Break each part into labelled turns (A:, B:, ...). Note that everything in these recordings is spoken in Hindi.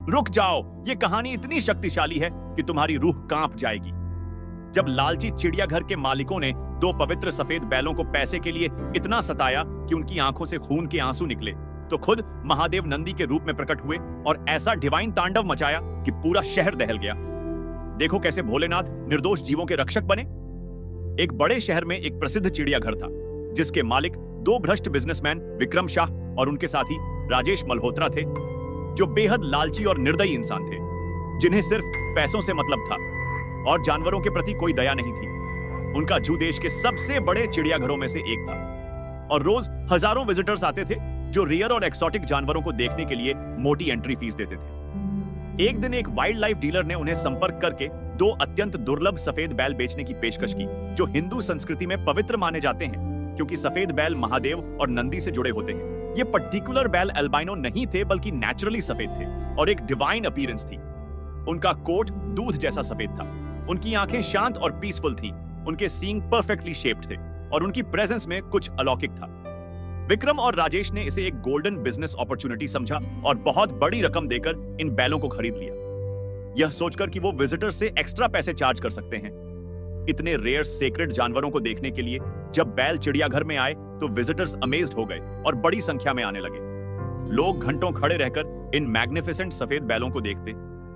A: रुक जाओ, ये कहानी इतनी शक्तिशाली है कि तुम्हारी रूह कांप जाएगी। जब लालची चिड़ियाघर के मालिकों ने दो पवित्र सफेद बैलों को पैसे के लिए इतना सताया कि उनकी आंखों से खून के आंसू निकले, तो खुद महादेव नंदी के रूप में प्रकट हुए और ऐसा डिवाइन तांडव मचाया कि पूरा शहर दहल गया। देखो कैसे भोलेनाथ निर्दोष जीवों के रक्षक बने। एक बड़े शहर में एक प्रसिद्ध चिड़ियाघर था, जिसके मालिक दो भ्रष्ट बिजनेसमैन विक्रम शाह और उनके साथी राजेश मल्होत्रा थे, जो बेहद लालची और निर्दयी इंसान थे, जिन्हें सिर्फ पैसों से मतलब था और जानवरों के प्रति कोई दया नहीं थी। उनका जू देश के सबसे बड़े चिड़ियाघरों में से एक था और रोज हजारों विजिटर्स आते थे, जो रियर और एक्सोटिक जानवरों को देखने के लिए मोटी एंट्री फीस देते थे। एक दिन एक वाइल्ड लाइफ डीलर ने उन्हें संपर्क करके दो अत्यंत दुर्लभ सफेद बैल बेचने की पेशकश की, जो हिंदू संस्कृति में पवित्र माने जाते हैं, क्योंकि सफेद बैल महादेव और नंदी से जुड़े होते हैं। ये पर्टिकुलर बैल अल्बाइनो नहीं थे, बल्कि नेचुरली सफेद थे और एक डिवाइन अपीयरेंस थी। उनका कोट दूध जैसा सफेद था, उनकी आंखें शांत और पीसफुल थीं, उनके सींग परफेक्टली शेप्ड थे और उनकी प्रेजेंस में कुछ अलौकिक था। विक्रम और राजेश ने इसे एक गोल्डन बिजनेस अपॉर्चुनिटी समझा और बहुत बड़ी रकम देकर इन बैलों को खरीद लिया, यह सोचकर कि वो विजिटर्स से एक्स्ट्रा पैसे चार्ज कर सकते हैं। इतने रेयर सेक्रेड जानवरों को देखने के लिए जब बैल चिड़ियाघर में आए तो विजिटर्स अमेज्ड हो गए और बड़ी संख्या में आने लगे। लोग घंटों खड़े रहकर इन मैग्निफिसेंट सफेद बैलों को देखते,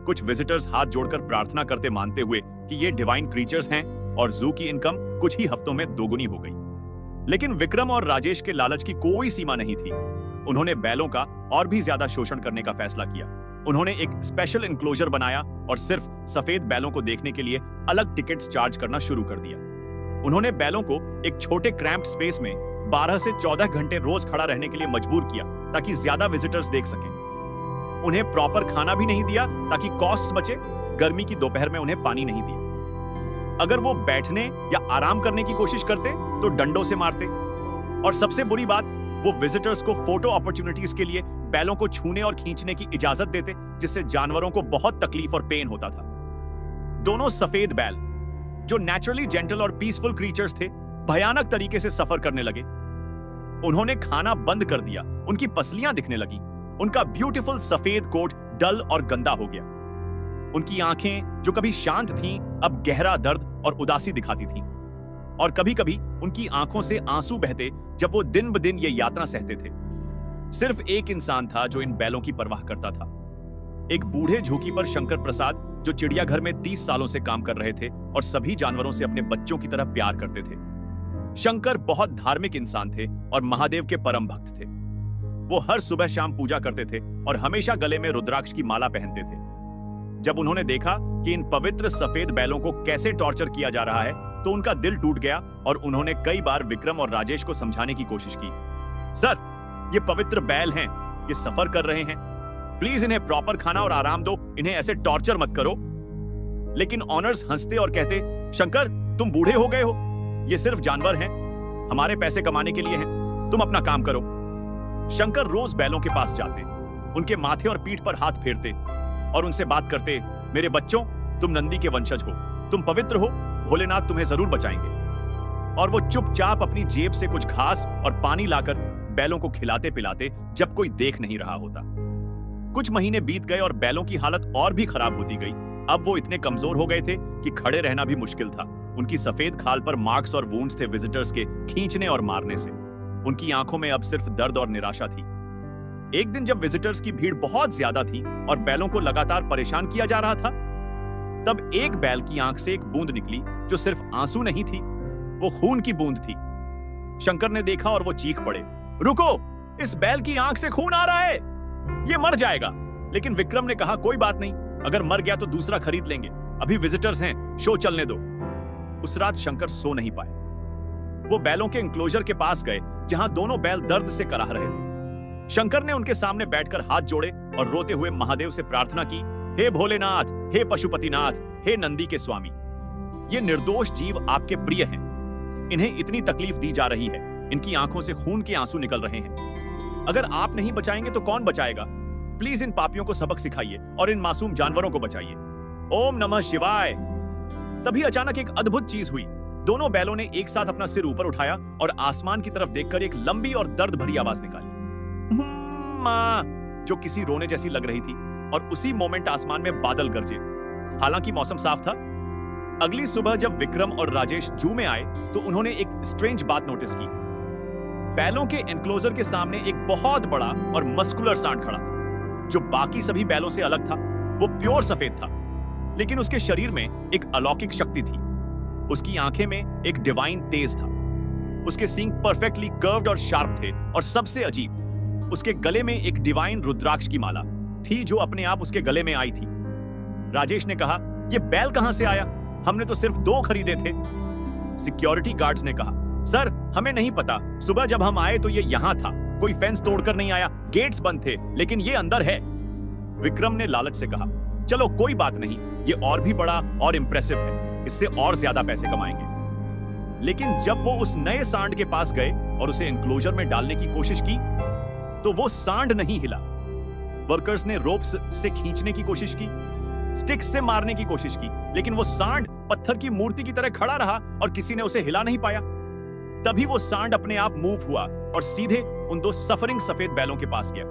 A: कुछ विजिटर्स हाथ जोड़कर प्रार्थना करते, मानते हुए कि ये डिवाइन क्रीचर्स हैं और जू की इनकम कुछ ही हफ्तों में दोगुनी हो गई। लेकिन विक्रम और राजेश के लालच की कोई सीमा नहीं थी। उन्होंने बैलों का और भी ज्यादा शोषण करने का फैसला किया। उन्होंने एक स्पेशल एनक्लोजर बनाया और सिर्फ सफेद बैलों को देखने के लिए अलग टिकट्स चार्ज करना शुरू कर दिया। उन्होंने बैलों को एक छोटे क्रैम्प्ड स्पेस में 12 से 14 घंटे रोज खड़ा रहने के लिए मजबूर किया, ताकि ज्यादा विजिटर्स देख सकें। उन्हें प्रॉपर खाना भी नहीं दिया ताकि कॉस्ट्स बचे। गर्मी की दोपहर में उन्हें पानी नहीं दिया। अगर वो बैठने या आराम करने की कोशिश करते तो डंडों से मारते। और सबसे बुरी बात, वो विजिटर्स को फोटो अपॉर्चुनिटीज के लिए बैलों को छूने और खींचने की इजाजत देते, जिससे जानवरों को बहुत तकलीफ और पेन होता था। दोनों सफेद बैल, जो नेचुरली जेंटल और पीसफुल क्रीचर्स थे, भयानक तरीके से सफर करने लगे। उन्होंने खाना बंद कर दिया, उनकी पसलियां दिखने लगी, उनका ब्यूटीफुल सफेद कोट डल और गंदा हो गया। उनकी आंखें जो कभी शांत थीं, अब गहरा दर्द और उदासी दिखाती थीं। और कभी-कभी उनकी आंखों से आंसू बहते जब वो दिन ब दिन ये यातना सहते थे। सिर्फ एक इंसान था जो इन बैलों की परवाह करता था, एक बूढ़े झुकी पर शंकर प्रसाद, जो चिड़ियाघर में 30 सालों से काम कर रहे थे और सभी जानवरों से अपने बच्चों की तरह प्यार करते थे। शंकर बहुत धार्मिक इंसान थे और महादेव के परम भक्त थे। वो हर सुबह शाम पूजा करते थे और हमेशा गले में रुद्राक्ष की माला पहनते थे। जब उन्होंने देखा कि इन पवित्र सफेद बैलों को कैसे टॉर्चर किया जा रहा है, तो उनका दिल टूट गया और उन्होंने कई बार विक्रम और राजेश को समझाने की कोशिश की। सर, ये पवित्र बैल हैं, ये सफर कर रहे हैं, प्लीज इन्हें प्रॉपर खाना और आराम दो, इन्हें ऐसे टॉर्चर मत करो। लेकिन ऑनर्स हंसते और कहते, शंकर, तुम बूढ़े हो गए हो, ये सिर्फ जानवर हैं, हमारे पैसे कमाने के लिए हैं, तुम अपना काम करो। शंकर रोज बैलों के पास जाते, उनके माथे और पीठ पर हाथ फेरते और उनसे बात करते, मेरे बच्चों, तुम नंदी के वंशज हो, तुम पवित्र हो, भोलेनाथ तुम्हें जरूर बचाएंगे। और वो चुपचाप अपनी जेब से कुछ घास और पानी लाकर बैलों को खिलाते पिलाते, जब कोई देख नहीं रहा होता। कुछ महीने बीत गए और बैलों की हालत और भी खराब होती गई। अब वो इतने कमजोर हो गए थे कि खड़े रहना भी मुश्किल था। उनकी सफेद खाल पर मार्क्स और वुंड्स थे विजिटर्स के खींचने और मारने से। उनकी आंखों में अब सिर्फ दर्द और निराशा थी। एक दिन जब विजिटर्स की भीड़ बहुत ज्यादा थी और बैलों को लगातार परेशान किया जा रहा था, तब एक बैल की आंख से एक बूंद निकली, जो सिर्फ आंसू नहीं थी, वो खून की बूंद थी। शंकर ने देखा और वो चीख पड़े, रुको, इस बैल की आंख से खून आ रहा है, ये मर जाएगा। लेकिन विक्रम ने कहा, कोई बात नहीं, अगर मर गया तो दूसरा खरीद लेंगे, अभी विजिटर्स हैं, शो चलने दो। उस रात शंकर सो नहीं पाए। वो बैलों के एंक्लोजर के पास गए, जहां दोनों बैल दर्द से कराह रहे थे। शंकर ने उनके सामने बैठकर हाथ जोड़े और रोते हुए महादेव से प्रार्थना की, हे भोलेनाथ, हे पशुपतिनाथ, हे नंदी के स्वामी, ये निर्दोष जीव आपके प्रिय हैं, इन्हें इतनी तकलीफ दी जा रही है, इनकी आंखों से खून के आंसू निकल रहे हैं। अगर आप नहीं बचाएंगे तो कौन बचाएगा? प्लीज इन पापियों को सबक सिखाइए और इन मासूम जानवरों को बचाइए। ओम नमः शिवाय। तभी अचानक एक अद्भुत चीज हुई। दोनों बैलों ने एक साथ अपना सिर ऊपर उठाया और आसमान की तरफ देखकर एक लंबी और दर्द भरी आवाज निकाली, मां, जो किसी रोने जैसी लग रही थी। और उसी मोमेंट आसमान में बादल गरजे। हालांकि मौसम साफ था। अगली सुबह जब विक्रम और राजेश जू में आए तो उन्होंने एक स्ट्रेंज बात नोटिस की। बैलों के एनक्लोजर के सामने एक बहुत बड़ा और मस्कुलर सांड खड़ा था, जो बाकी सभी बैलों से अलग था। वो प्योर सफेद था, लेकिन उसके शरीर में एक अलौकिक शक्ति थी। उसकी आंखें में एक डिवाइन तेज था। उसके सींग परफेक्टली कर्व्ड और शार्प थे, और सबसे अजीब, उसके गले में एक डिवाइन रुद्राक्ष की माला थी जो अपने आप उसके गले में आई थी। राजेश ने कहा, यह बैल कहां से आया? हमने तो सिर्फ 2 खरीदे थे। सिक्योरिटी गार्ड्स ने कहा, सर हमें नहीं पता, सुबह जब हम आए तो ये यहां था, कोई फेंस तोड़कर नहीं आया, गेट्स बंद थे, लेकिन ये अंदर है। विक्रम ने लालच से कहा, चलो कोई बात नहीं, ये और भी बड़ा और इंप्रेसिव है, इससे और ज्यादा पैसे कमाएंगे। लेकिन जब वो उस नए सांड के पास गए और उसे एनक्लोजर में डालने की कोशिश की तो वो सांड नहीं हिला। वर्कर्स ने रोप्स से खींचने की कोशिश की, स्टिक्स से मारने की कोशिश की, लेकिन वो सांड पत्थर की मूर्ति की तरह खड़ा रहा और किसी ने उसे हिला नहीं पाया। तभी वो सांड अपने आप मूव हुआ और सीधे उन 2 सफरिंग सफेद बैलों के पास गया।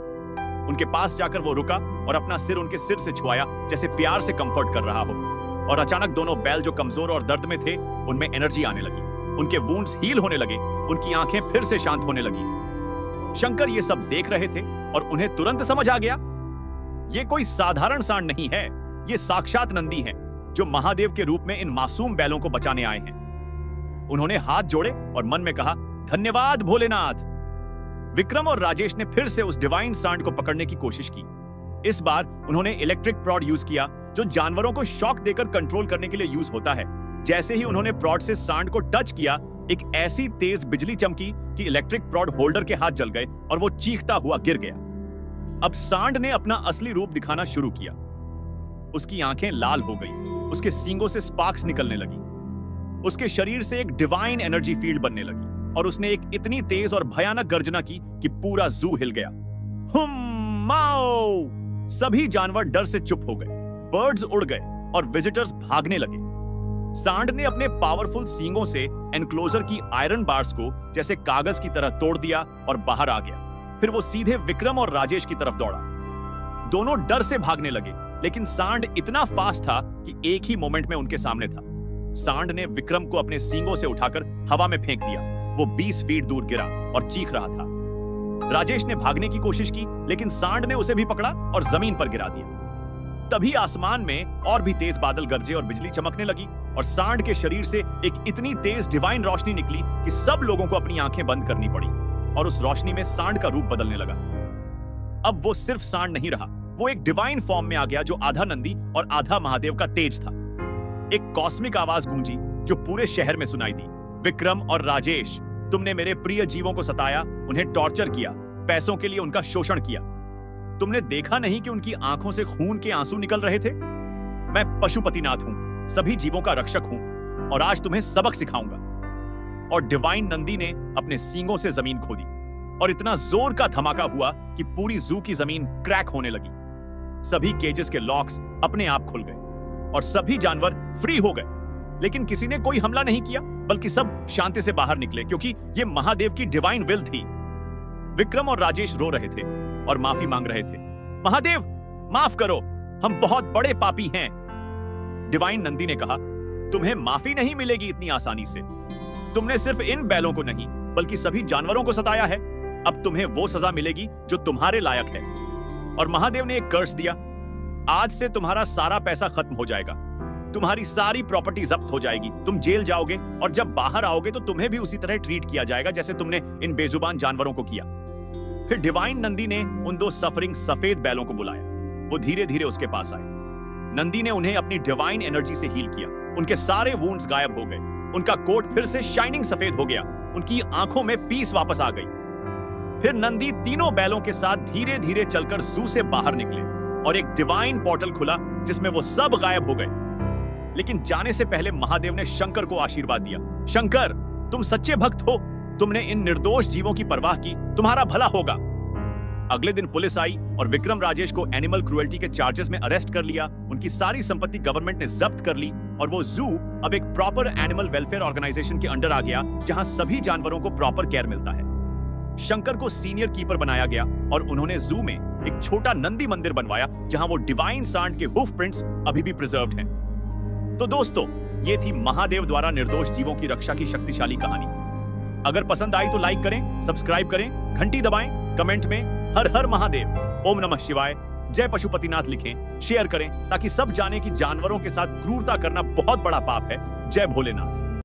A: उनके पास जाकर वो रुका और अपना सिर उनके सिर से छुआया, जैसे प्यार से कंफर्ट कर रहा हो। और अचानक दोनों बैल जो कमजोर और दर्द में थे, उनमें एनर्जी आने लगी, उनके वुंड्स हील होने लगे, उनकी आंखें फिर से शांत होने लगी। शंकर ये सब देख रहे थे और उन्हें तुरंत समझ आ गया, ये कोई साधारण सांड नहीं है, ये साक्षात नंदी हैं, जो महादेव के रूप में इन मासूम बैलों को बचाने आए हैं। उन्होंने हाथ जोड़े और मन में कहा, धन्यवाद भोलेनाथ। विक्रम और राजेश ने फिर से उस डिवाइन सांड को पकड़ने की कोशिश की। इस बार उन्होंने इलेक्ट्रिक प्रॉड यूज किया, जो जानवरों को शॉक देकर कंट्रोल करने के लिए यूज होता है। जैसे ही उन्होंने प्रॉड से सांड को टच किया, एक ऐसी तेज बिजली चमकी कि इलेक्ट्रिक प्रॉड होल्डर के हाथ जल गए और वो चीखता हुआ गिर गया। अब सांड ने अपना असली रूप दिखाना शुरू किया। उसकी आंखें लाल हो गई, उसके सींगों से स्पार्क्स निकलने लगी, उसके शरीर से एक डिवाइन एनर्जी फील्ड बनने लगी, और उसने एक इतनी तेज और भयानक गर्जना की कि पूरा जू हिल गया। हुम्माओ! सभी जानवर डर से चुप हो गए, बर्ड्स उड़ गए और विजिटर्स भागने लगे। सांड ने अपने पावरफुल सींगों से एनक्लोजर की आयरन बार्स को जैसे कागज की तरह तोड़ दिया और बाहर आ गया। फिर वो सीधे विक्रम और राजेश की तरफ दौड़ा। दोनों डर से भागने लगे, लेकिन सांड इतना फास्ट था कि एक ही मोमेंट में उनके सामने था। सांड ने विक्रम को अपने सींगों से उठाकर हवा में फेंक दिया। वो 20 फीट दूर गिरा और चीख रहा था। राजेश ने भागने की कोशिश की, लेकिन सांड ने उसे भी पकड़ा और जमीन पर गिरा दिया। तभी आसमान में और भी तेज बादल गरजे और बिजली चमकने लगी, और सांड के शरीर से एक इतनी तेज डिवाइन रोशनी निकली कि सब लोगों को अपनी आंखें बंद करनी पड़ी, और उस रोशनी में सांड का रूप बदलने लगा। अब वो सिर्फ सांड नहीं रहा, वो एक डिवाइन फॉर्म में आ गया, जो आधा नंदी और आधा महादेव का तेज था। एक कॉस्मिक आवाज गूंजी जो पूरे शहर में सुनाई दी, विक्रम और राजेश, तुमने मेरे प्रिय जीवों को सताया, उन्हें टॉर्चर किया, पैसों के लिए उनका शोषण किया। तुमने देखा नहीं कि उनकी आंखों से खून के आंसू निकल रहे थे? मैं पशुपतिनाथ हूं, सभी जीवों का रक्षक हूं, और आज तुम्हें सबक सिखाऊंगा। और डिवाइन नंदी ने अपने सींगों से जमीन खोदी, और इतना जोर का धमाका हुआ कि पूरी जू की जमीन क्रैक होने लगी। सभी केजेस के लॉक्स अपने आप खुल गए और सभी जानवर फ्री हो गए। लेकिन किसी ने कोई हमला नहीं किया, बल्कि सब शांति से बाहर निकले, क्योंकि यह महादेव की डिवाइन विल थी। विक्रम और राजेश रो रहे थे और माफी मांग रहे थे। महादेव, माफ करो, हम बहुत बड़े पापी हैं। डिवाइन नंदी ने कहा, तुम्हें माफी नहीं मिलेगी इतनी आसानी से। तुमने सिर्फ इन बैलों को नहीं, बल्कि सभी जानवरों को सताया है। अब तुम्हें वो सजा मिलेगी जो तुम्हारे लायक है। और महादेव ने एक कर्स दिया, आज से तुम्हारा सारा पैसा खत्म हो जाएगा, तुम्हारी सारी प्रॉपर्टी जब्त हो जाएगी, तुम जेल जाओगे, और जब बाहर आओगे तो तुम्हें भी उसी तरह ट्रीट किया जाएगा जैसे तुमने इन बेजुबान जानवरों को किया। फिर डिवाइन नंदी ने उन 2 सफरिंग सफेद बैलों को बुलाया। वो धीरे धीरे उसके पास आए। नंदी ने उन्हें अपनी डिवाइन एनर्जी से हील किया। उनके सारे वुंड्स गायब हो गए, उनका कोट फिर से शाइनिंग सफेद हो गया, उनकी आंखों में पीस वापस आ गई। फिर नंदी तीनों बैलों के साथ धीरे धीरे चलकर जू से बाहर निकले, और एक डिवाइन पोर्टल खुला जिसमें वो सब गायब हो गए। लेकिन जाने से पहले महादेव ने शंकर को आशीर्वाद दिया, शंकर, तुम सच्चे भक्त हो, तुमने इन निर्दोष जीवों की परवाह की, तुम्हारा भला होगा। अगले दिन पुलिस आई और विक्रम राजेश को एनिमल क्रूएल्टी के चार्जेस में अरेस्ट कर लिया। उनकी सारी संपत्ति गवर्नमेंट ने जब्त कर ली, और वो जू अब एक प्रॉपर एनिमल वेलफेयर ऑर्गेनाइजेशन के अंडर आ गया, जहां सभी जानवरों को प्रॉपर केयर मिलता है। शंकर को सीनियर कीपर बनाया गया और उन्होंने जू में एक छोटा नंदी मंदिर बनवाया जहां वो डिवाइन सांड के हूफ प्रिंट्स अभी भी प्रिजर्व्ड हैं। तो दोस्तों, ये थी महादेव द्वारा निर्दोष जीवों की रक्षा की शक्तिशाली कहानी। अगर पसंद आई तो लाइक करें, सब्सक्राइब करें, घंटी दबाएं, कमेंट में हर हर महादेव, ओम नमः शिवाय, जय पशुपतिनाथ लिखें, शेयर करें ताकि सब जाने कि जानवरों के साथ क्रूरता करना बहुत बड़ा पाप है। जय भोलेनाथ।